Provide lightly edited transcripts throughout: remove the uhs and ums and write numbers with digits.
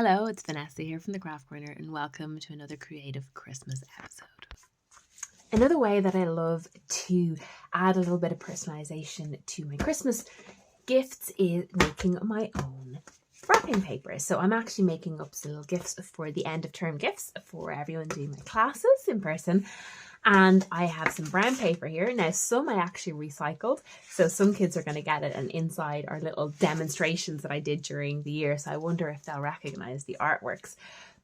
Hello, it's Vanessa here from the Craft Corner and welcome to another creative Christmas episode. Another way that I love to add a little bit of personalization to my Christmas gifts is making my own wrapping paper. So I'm actually making up some little gifts for the end of term gifts for everyone doing my classes in person. And I have some brown paper here. Now, some I actually recycled. So some kids are going to get it. And inside are little demonstrations that I did during the year. So I wonder if they'll recognize the artworks.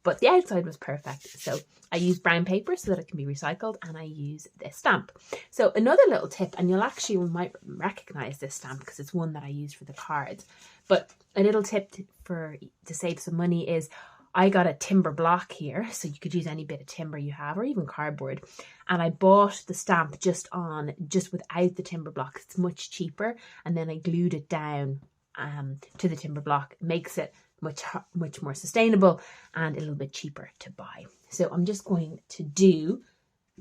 But the outside was perfect. So I use brown paper so that it can be recycled. And I use this stamp. So another little tip, and you might recognize this stamp because it's one that I use for the cards. But a little tip to save some money is I got a timber block here, so you could use any bit of timber you have or even cardboard. And I bought the stamp just without the timber block. It's much cheaper. And then I glued it down to the timber block. It makes it much more sustainable and a little bit cheaper to buy. So I'm just going to do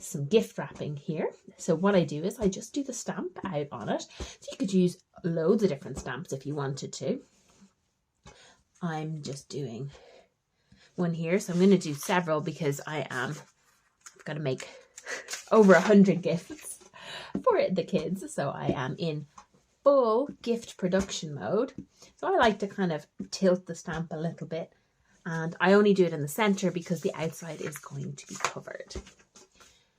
some gift wrapping here. So what I do is I just do the stamp out on it. So you could use loads of different stamps if you wanted to. I'm just doing one here, so I'm going to do several because I've got to make over 100 gifts for the kids, so I am in full gift production mode. So I like to kind of tilt the stamp a little bit, and I only do it in the center because the outside is going to be covered.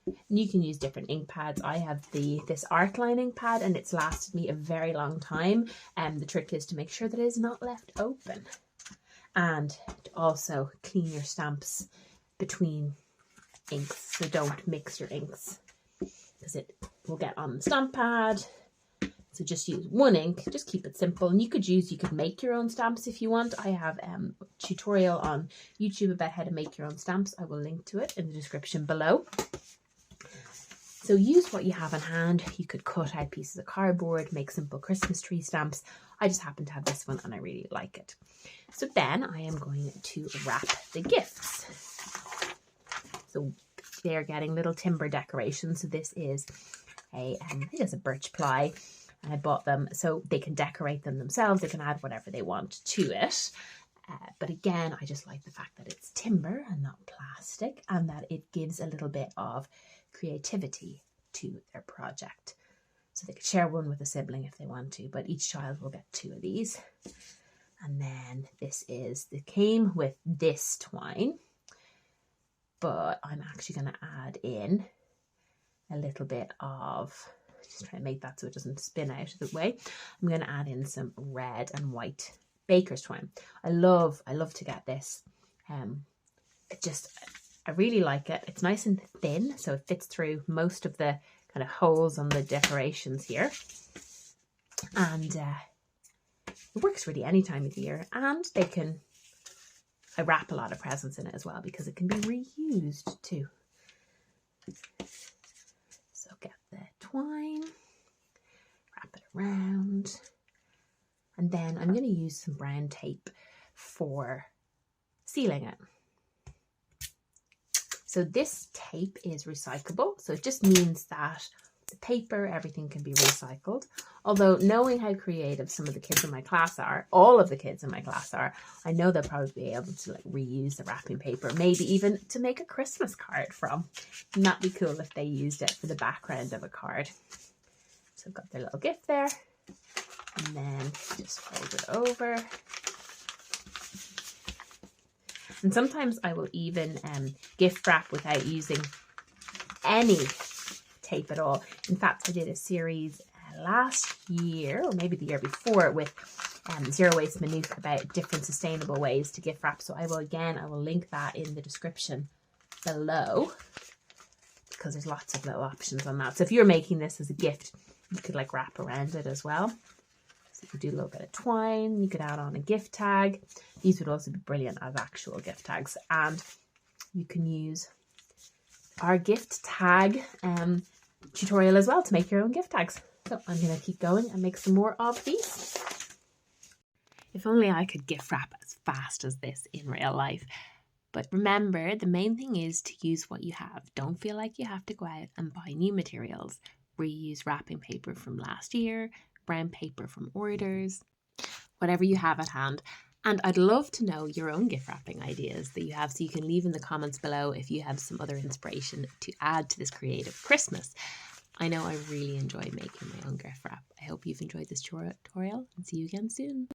And you can use different ink pads. I have this Artline ink pad, and it's lasted me a very long time, and the trick is to make sure that it is not left open. And to also clean your stamps between inks, so don't mix your inks because it will get on the stamp pad. So just use one ink, just keep it simple. And you could make your own stamps if you want. I have a tutorial on YouTube about how to make your own stamps. I will link to it in the description below. So use what you have on hand. You could cut out pieces of cardboard, make simple Christmas tree stamps. I just happen to have this one and I really like it. So then I am going to wrap the gifts. So they're getting little timber decorations. So this is I think it's a birch ply, and I bought them so they can decorate them themselves. They can add whatever they want to it. But again, I just like the fact that it's timber and not plastic, and that it gives a little bit of creativity to their project. So they could share one with a sibling if they want to, but each child will get 2 of these. And then they came with this twine, but I'm actually going to add in a little bit of, just try to make that so it doesn't spin out of the way. I'm going to add in some red and white baker's twine. I love to get this. I really like it. It's nice and thin, so it fits through most of the kind of holes on the decorations here. And it works really any time of the year. And I wrap a lot of presents in it as well because it can be reused too. So get the twine, wrap it around. And then I'm going to use some brown tape for sealing it. So this tape is recyclable. So it just means that the paper, everything can be recycled. Although knowing how creative some of the kids in my class are, all of the kids in my class are, I know they'll probably be able to reuse the wrapping paper, maybe even to make a Christmas card from. And that'd be cool if they used it for the background of a card. So I've got their little gift there. And then just fold it over. And sometimes I will even gift wrap without using any tape at all. In fact, I did a series last year, or maybe the year before, with Zero Waste Maynooth about different sustainable ways to gift wrap. So I will link that in the description below because there's lots of little options on that. So if you're making this as a gift, you could wrap around it as well. So you could do a little bit of twine. You could add on a gift tag. These would also be brilliant as actual gift tags. And you can use our gift tag tutorial as well to make your own gift tags. So I'm going to keep going and make some more of these. If only I could gift wrap as fast as this in real life. But remember, the main thing is to use what you have. Don't feel like you have to go out and buy new materials. Reuse wrapping paper from last year, brown paper from orders, whatever you have at hand. And I'd love to know your own gift wrapping ideas that you have, so you can leave in the comments below if you have some other inspiration to add to this creative Christmas. I know I really enjoy making my own gift wrap. I hope you've enjoyed this tutorial and see you again soon.